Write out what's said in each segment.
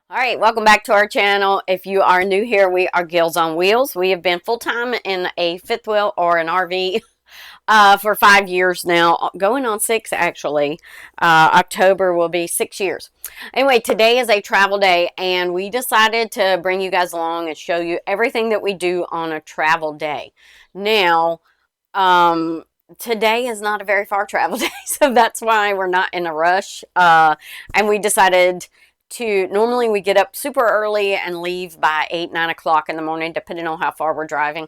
All right, welcome back to our channel. If you are new here, we are Gills on Wheels. We have been full-time in a fifth wheel or an RV for 5 years now, going on 6 actually. October will be 6 years. Anyway, today is a travel day, and we decided to bring you guys along and show you everything that we do on a travel day. Now, today is not a very far travel day, so that's why we're not in a rush. And we decided normally we get up super early and leave by 8, 9 o'clock in the morning, depending on how far we're driving.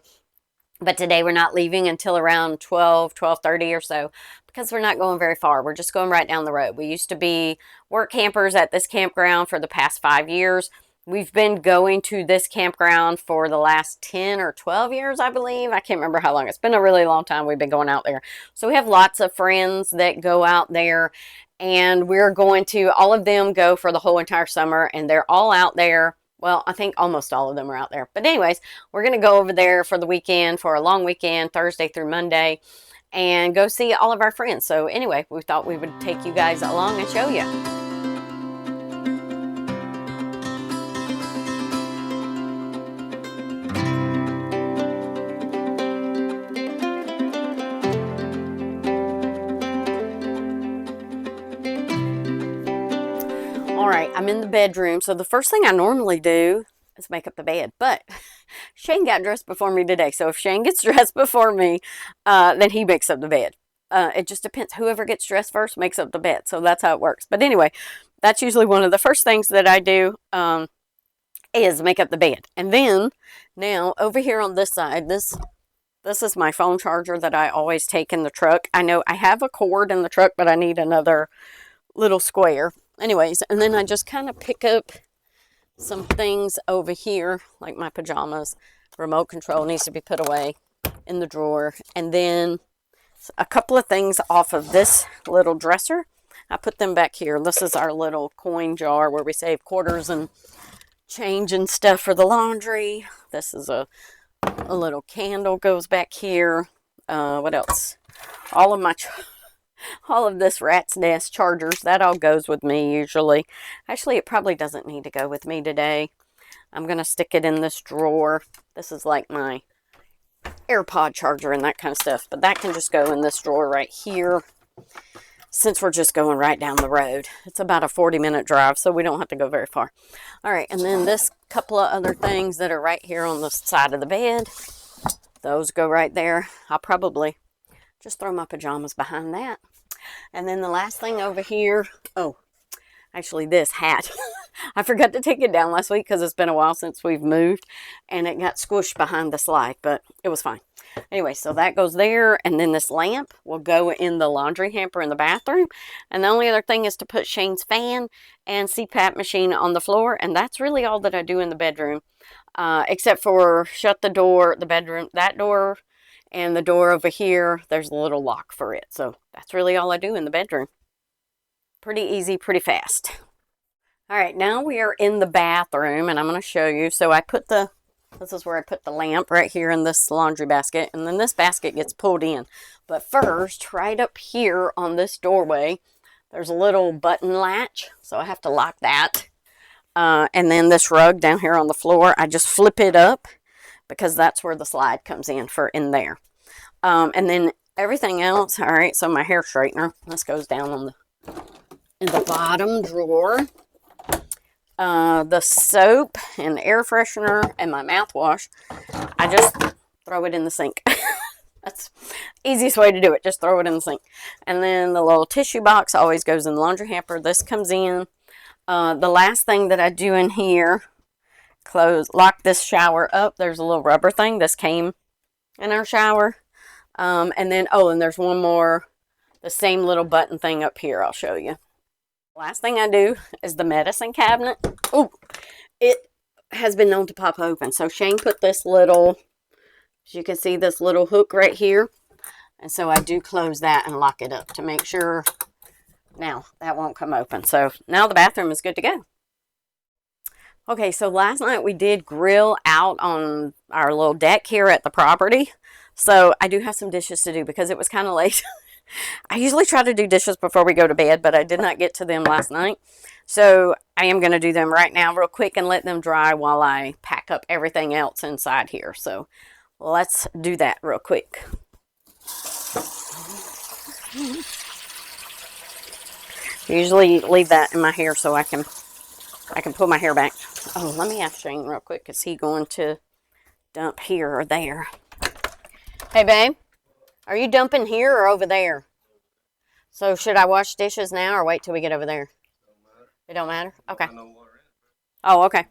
But today we're not leaving until around 12, 12:30 or so, because we're not going very far. We're just going right down the road. We used to be work campers at this campground for the past 5 years. We've been going to this campground for the last 10 or 12 years, I believe. I can't remember how long. It's been a really long time we've been going out there. So we have lots of friends that go out there, and we're going to, all of them go for the whole entire summer, and they're all out there. Well, I think almost all of them are out there. But anyways, we're going to go over there for the weekend, for a long weekend, Thursday through Monday, and go see all of our friends. So anyway, we thought we would take you guys along and show you. All right, I'm in the bedroom. So the first thing I normally do is make up the bed, but Shane got dressed before me today. So if Shane gets dressed before me, then he makes up the bed. It just depends. Whoever gets dressed first makes up the bed. So that's how it works. But anyway, that's usually one of the first things that I do is make up the bed. And then now over here on this side, this is my phone charger that I always take in the truck. I know I have a cord in the truck, but I need another little square. Anyways, and then I just kind of pick up some things over here, like my pajamas. Remote control needs to be put away in the drawer. And then a couple of things off of this little dresser. I put them back here. This is our little coin jar where we save quarters and change and stuff for the laundry. This is a little candle goes back here. What else? All of this rat's nest chargers, that all goes with me usually. Actually, it probably doesn't need to go with me today. I'm going to stick it in this drawer. This is like my AirPod charger and that kind of stuff. But that can just go in this drawer right here, since we're just going right down the road. It's about a 40-minute drive, so we don't have to go very far. All right, and then this couple of other things that are right here on the side of the bed. Those go right there. I'll probably just throw my pajamas behind that. And then the last thing over here, oh, actually this hat. I forgot to take it down last week because it's been a while since we've moved, and it got squished behind the slide, but it was fine. Anyway, so that goes there, and then this lamp will go in the laundry hamper in the bathroom. And the only other thing is to put Shane's fan and CPAP machine on the floor, and that's really all that I do in the bedroom, except for shut the door, the bedroom, that door, and the door over here, there's a little lock for it. So that's really all I do in the bedroom. Pretty easy, pretty fast. All right, now we are in the bathroom, and I'm going to show you. So this is where I put the lamp right here in this laundry basket, and then this basket gets pulled in. But first, right up here on this doorway, there's a little button latch, so I have to lock that. And then this rug down here on the floor, I just flip it up, because that's where the slide comes in there. And then everything else, all right, so my hair straightener, this goes down in the bottom drawer. The soap and air freshener and my mouthwash, I just throw it in the sink. That's the easiest way to do it, just throw it in the sink. And then the little tissue box always goes in the laundry hamper. This comes in. The last thing that I do in here, lock this shower up. There's a little rubber thing. This came in our shower. And then, and there's one more, the same little button thing up here. I'll show you. Last thing I do is the medicine cabinet. Oh, it has been known to pop open. So Shane put this little, as you can see, this little hook right here. And so I do close that and lock it up to make sure now that won't come open. So now the bathroom is good to go. Okay, so last night we did grill out on our little deck here at the property. So I do have some dishes to do because it was kind of late. I usually try to do dishes before we go to bed, but I did not get to them last night. So I am going to do them right now real quick and let them dry while I pack up everything else inside here. So let's do that real quick. Usually leave that in my hair so I can pull my hair back. Oh, let me ask Shane real quick. Is he going to dump here or there? Hey, babe. Are you dumping here or over there? So should I wash dishes now or wait till we get over there? It don't matter? Okay. Oh, okay.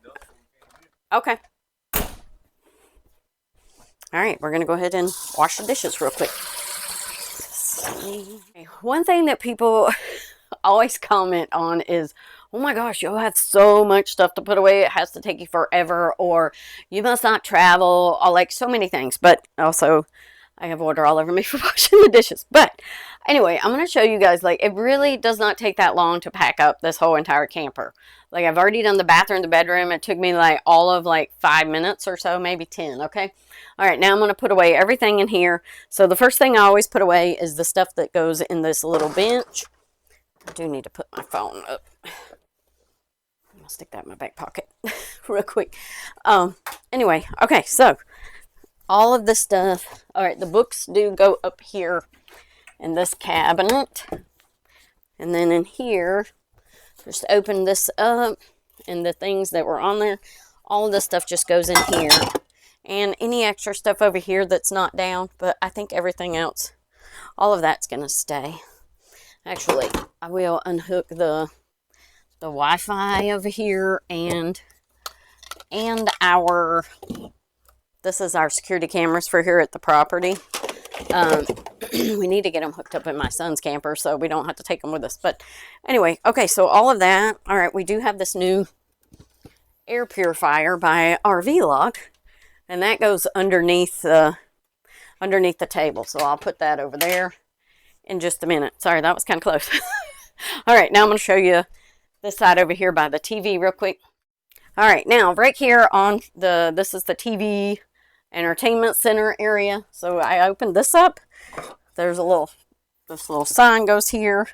Okay. All right, we're going to go ahead and wash the dishes real quick. One thing that people always comment on is, oh my gosh, you'll have so much stuff to put away. It has to take you forever, or you must not travel, or like so many things. But also, I have water all over me for washing the dishes. But anyway, I'm going to show you guys, like, it really does not take that long to pack up this whole entire camper. Like, I've already done the bathroom, the bedroom. It took me like all of like 5 minutes or so, maybe 10, okay? All right, now I'm going to put away everything in here. So the first thing I always put away is the stuff that goes in this little bench. I do need to put my phone up. I'll stick that in my back pocket real quick. Anyway, okay, so all of this stuff. All right, the books do go up here in this cabinet. And then in here, just open this up, and the things that were on there, all of this stuff just goes in here. And any extra stuff over here that's not down, but I think everything else, all of that's going to stay. Actually, I will unhook the Wi-Fi over here, and our, this is our security cameras for here at the property. We need to get them hooked up in my son's camper so we don't have to take them with us. But anyway, okay, so all of that. All right, we do have this new air purifier by RVlog, and that goes underneath the table. So I'll put that over there in just a minute. Sorry, that was kind of close. All right, now I'm going to show you this side over here by the TV real quick. All right, now right here on this is the TV entertainment center area. So I opened this up. There's this little sign goes here.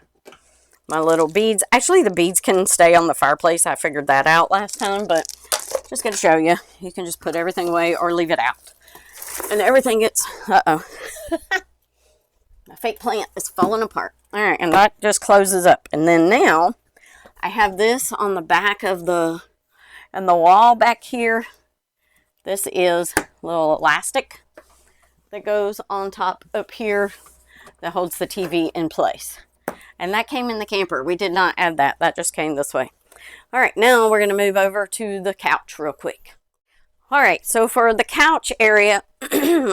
My little beads. Actually, the beads can stay on the fireplace. I figured that out last time, but just going to show you. You can just put everything away or leave it out. And everything gets, uh-oh. My fake plant is falling apart. All right, and that just closes up. And then now I have this on the back of the wall back here. This is a little elastic that goes on top up here that holds the TV in place. And that came in the camper. We did not add that. That just came this way. All right, now we're going to move over to the couch real quick. All right, so for the couch area,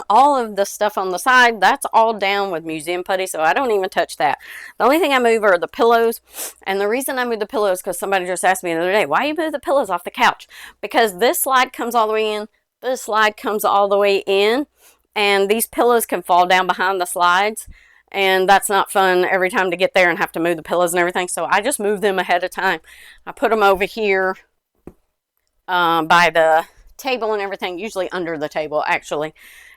all of the stuff on the side, that's all down with museum putty, so I don't even touch that. The only thing I move are the pillows, and the reason I move the pillows is because somebody just asked me the other day, why you move the pillows off the couch? Because this slide comes all the way in, this slide comes all the way in, and these pillows can fall down behind the slides, and that's not fun every time to get there and have to move the pillows and everything, so I just move them ahead of time. I put them over here by the table and everything, usually under the table actually,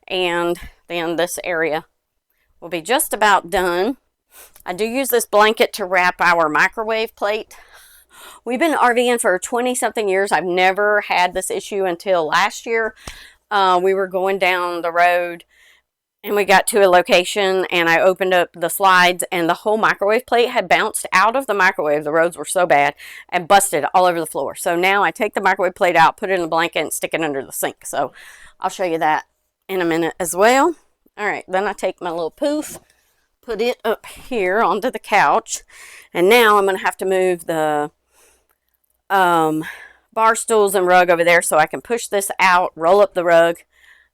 and then this area will be just about done. I do use this blanket to wrap our microwave plate. We've been RVing for 20 something years. I've never had this issue until last year. We were going down the road and we got to a location and I opened up the slides and the whole microwave plate had bounced out of the microwave. The roads were so bad and busted all over the floor. So now I take the microwave plate out, put it in a blanket and stick it under the sink. So I'll show you that in a minute as well. All right, then I take my little poof, put it up here onto the couch. And now I'm going to have to move the bar stools and rug over there so I can push this out, roll up the rug,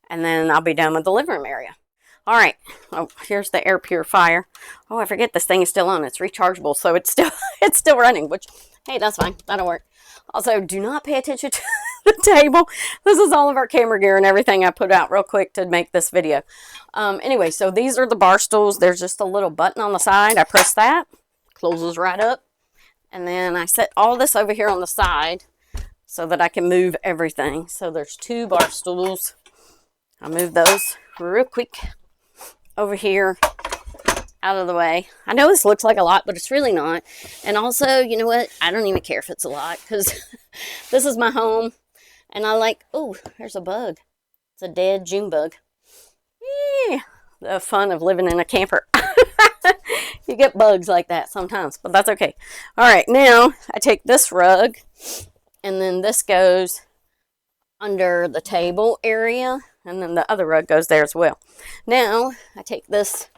and then I'll be done with the living room area. All right, oh, here's the air purifier. Oh, I forget this thing is still on. It's rechargeable, so it's still running, which, hey, that's fine. That'll work. Also, do not pay attention to the table. This is all of our camera gear and everything I put out real quick to make this video. Anyway, so these are the bar stools. There's just a little button on the side. I press that, closes right up, and then I set all this over here on the side so that I can move everything. So there's 2 bar stools. I'll move those real quick over here. out of the way. I know this looks like a lot, but it's really not. And also, you know what? I don't even care if it's a lot because this is my home. And I like, oh, there's a bug. It's a dead June bug. Yeah, the fun of living in a camper. You get bugs like that sometimes, but that's okay. All right, now I take this rug, and then this goes under the table area, and then the other rug goes there as well. Now I take this,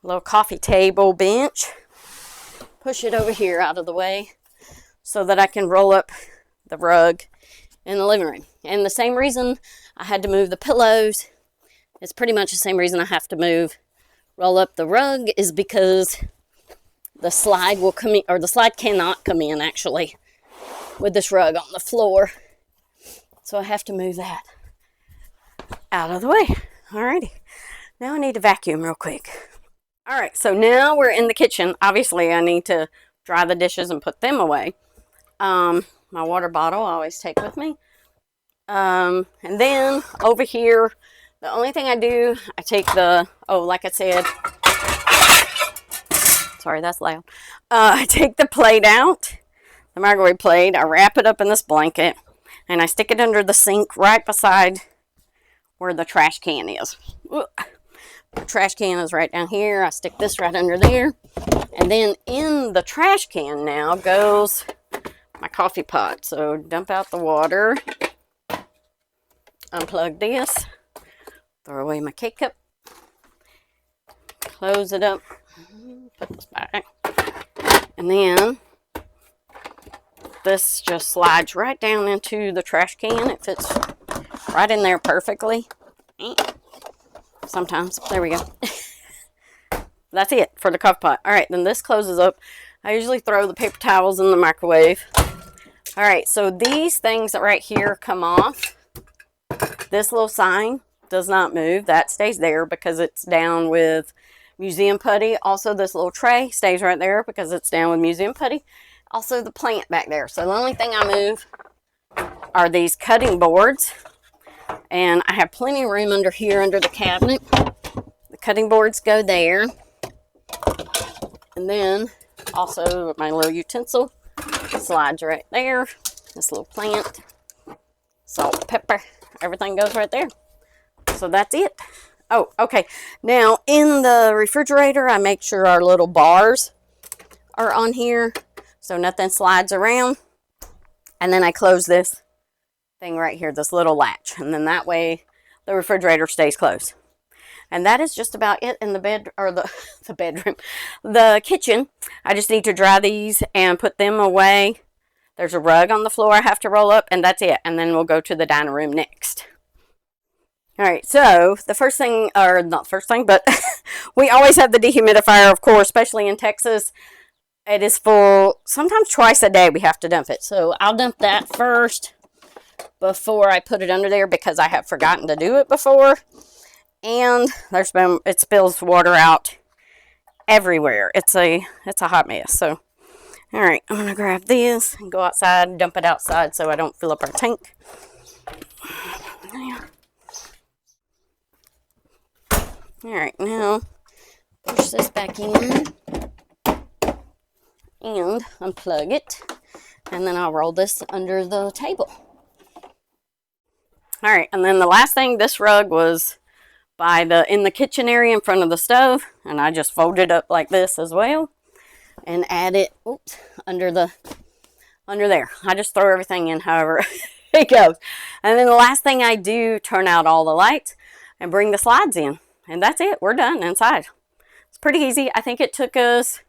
little coffee table bench, push it over here out of the way so that I can roll up the rug in the living room. And the same reason I had to move the pillows, it's pretty much the same reason I have to roll up the rug, is because the slide will come in, or the slide cannot come in actually with this rug on the floor. So I have to move that out of the way. Alrighty, now I need to vacuum real quick. Alright, so now we're in the kitchen. Obviously I need to dry the dishes and put them away. My water bottle I always take with me. And then over here, the only thing I do, I take the, like I said, sorry, that's loud. I take the plate out, the microwave plate, I wrap it up in this blanket, and I stick it under the sink right beside where the trash can is. The trash can is right down here. I stick this right under there. And then in the trash can now goes my coffee pot. So dump out the water, unplug this, throw away my K-cup, close it up, put this back, and then this just slides right down into the trash can. It fits right in there perfectly. Sometimes. There we go. That's it for the coffee pot. All right, then this closes up. I usually throw the paper towels in the microwave. All right, so these things that right here come off. This little sign does not move. That stays there because it's down with museum putty. Also, this little tray stays right there because it's down with museum putty. Also, the plant back there. So the only thing I move are these cutting boards. And I have plenty of room under here under the cabinet. The cutting boards go there. And then also my little utensil slides right there. This little plant, salt, pepper, everything goes right there. So that's it. Oh, okay. Now in the refrigerator, I make sure our little bars are on here so nothing slides around. And then I close this thing right here, this little latch, and then that way the refrigerator stays closed. And that is just about it in the bed, or the bedroom, the kitchen. I just need to dry these and put them away. There's a rug on the floor I have to roll up, and that's it. And then we'll go to the dining room next. All right, so the first thing, or not first thing, but we always have the dehumidifier, of course, especially in Texas. It is full, sometimes twice a day we have to dump it. So I'll dump that first before I put it under there because I have forgotten to do it before. And it spills water out everywhere. It's a hot mess. So, all right, I'm gonna grab this and go outside and dump it outside so I don't fill up our tank. All right, now push this back in and unplug it, and then I'll roll this under the table. All right, and then the last thing, this rug was in the kitchen area in front of the stove, and I just fold it up like this as well and add it under there. I just throw everything in however it goes. And then the last thing I do, turn out all the lights and bring the slides in, and that's it. We're done inside. It's pretty easy. I think it took us,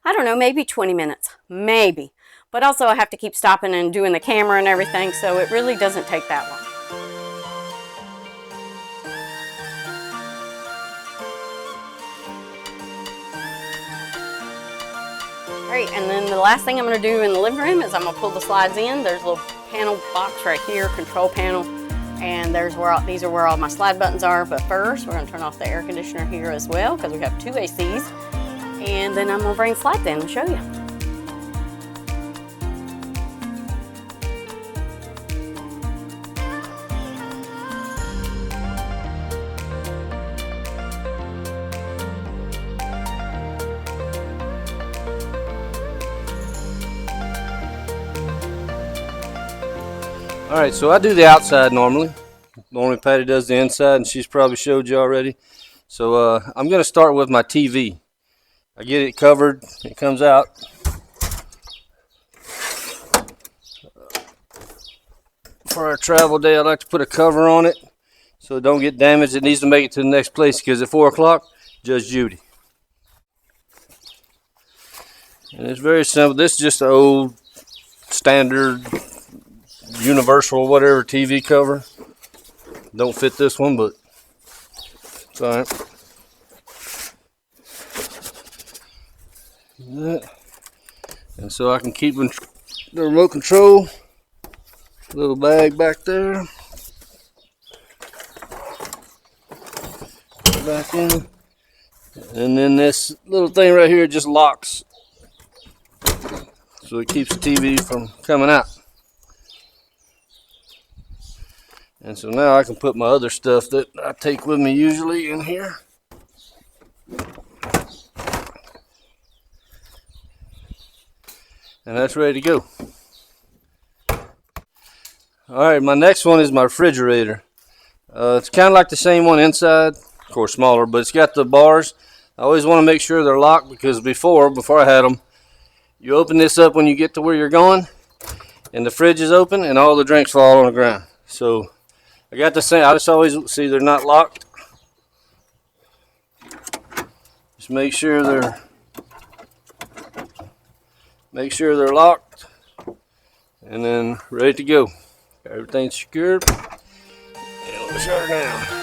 I don't know, maybe 20 minutes, maybe. But also I have to keep stopping and doing the camera and everything, so it really doesn't take that long. Alright, and then the last thing I'm going to do in the living room is I'm going to pull the slides in. There's a little panel box right here, control panel, and these are where all my slide buttons are. But first, we're going to turn off the air conditioner here as well because we have 2 ACs. And then I'm going to bring slides in and show you. Alright, so I do the outside normally. Normally Patty does the inside, and she's probably showed you already. So I'm going to start with my TV. I get it covered. It comes out. For our travel day, I like to put a cover on it so it don't get damaged. It needs to make it to the next place because at 4 o'clock, Judge Judy. And it's very simple. This is just an old standard universal whatever TV cover. Don't fit this one, but it's alright. And so I can keep the remote control. Little bag back there. Back in. And then this little thing right here just locks. So it keeps the TV from coming out. And so now I can put my other stuff that I take with me usually in here. And that's ready to go. Alright, my next one is my refrigerator. It's kind of like the same one inside, of course smaller, but it's got the bars. I always want to make sure they're locked because before I had them, you open this up when you get to where you're going, and the fridge is open and all the drinks fall on the ground. So I got the same, I just always see they're not locked. Just make sure they're locked and then ready to go. Everything's secured. And we'll shut her down.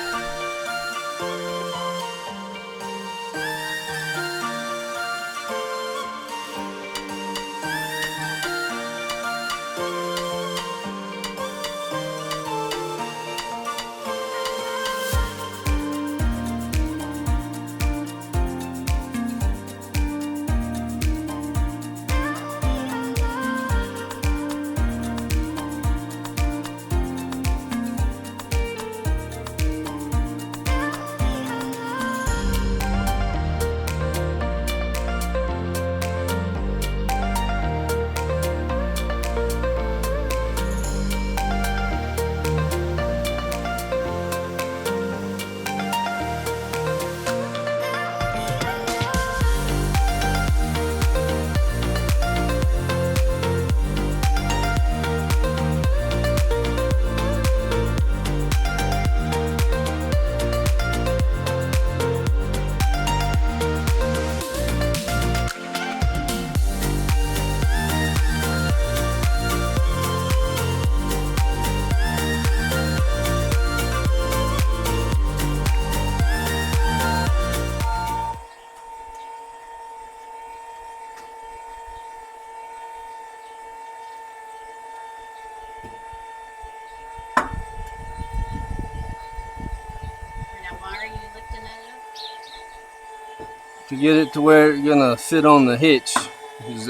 To get it to where it's gonna fit on the hitch.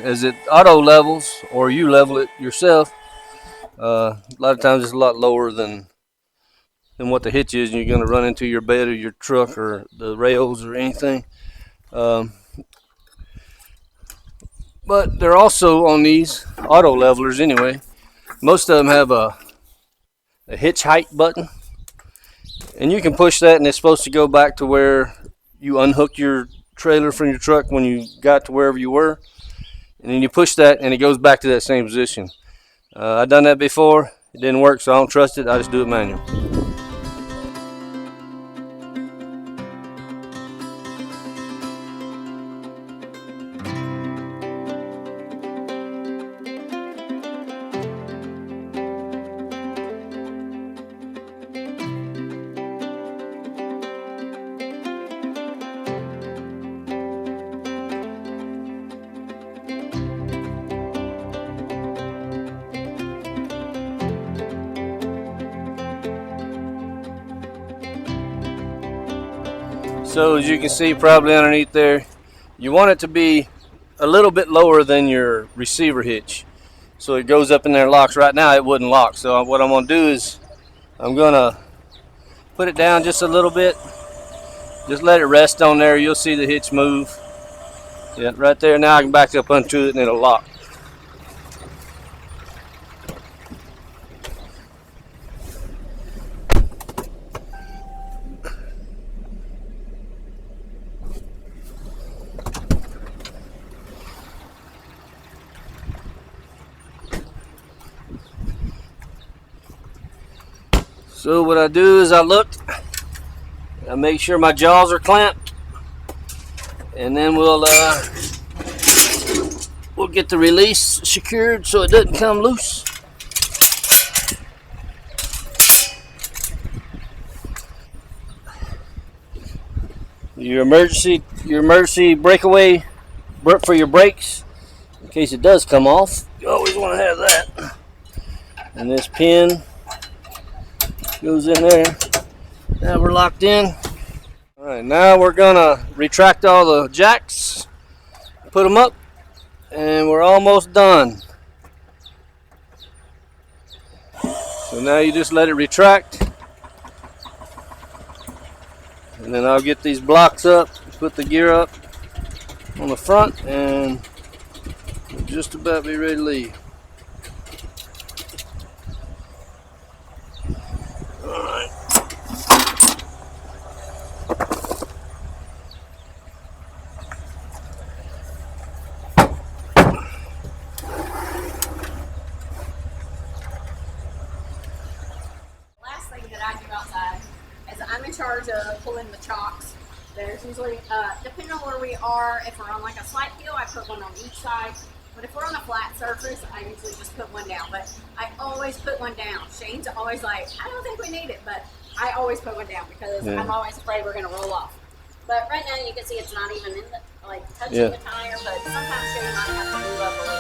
As it auto levels or you level it yourself, a lot of times it's a lot lower than what the hitch is, and you're gonna run into your bed or your truck or the rails or anything. But they're also on these auto levelers anyway. Most of them have a hitch height button, and you can push that and it's supposed to go back to where you unhook your trailer from your truck when you got to wherever you were, and then you push that and it goes back to that same position. I've done that before. It didn't work, so I don't trust it. I just do it manual. So as you can see probably underneath there, you want it to be a little bit lower than your receiver hitch, so it goes up in there and locks. Right now it wouldn't lock, so what I'm going to do is I'm going to put it down just a little bit. Just let it rest on there. You'll see the hitch move. Yeah, right there. Now I can back up onto it and it'll lock. So what I do is I look, I make sure my jaws are clamped, and then we'll get the release secured so it doesn't come loose. Your emergency breakaway for your brakes, in case it does come off. You always want to have that. And this pin goes in there. Now we're locked in. All right, now we're gonna retract all the jacks, put them up, and we're almost done. So now you just let it retract, and then I'll get these blocks up, put the gear up on the front, and we'll just about be ready to leave. All right. Last thing that I do outside is I'm in charge of pulling the chocks. There's usually, depending on where we are, if we're on like a slight hill, I put one on each side. But if we're on a flat surface, I usually just put one down. But I always put one down. Shane's always like, I don't think we need it, but I always put one down because I'm always afraid we're going to roll off. But right now you can see it's not even in the, like touching the tire, but sometimes Shane might have to move up a little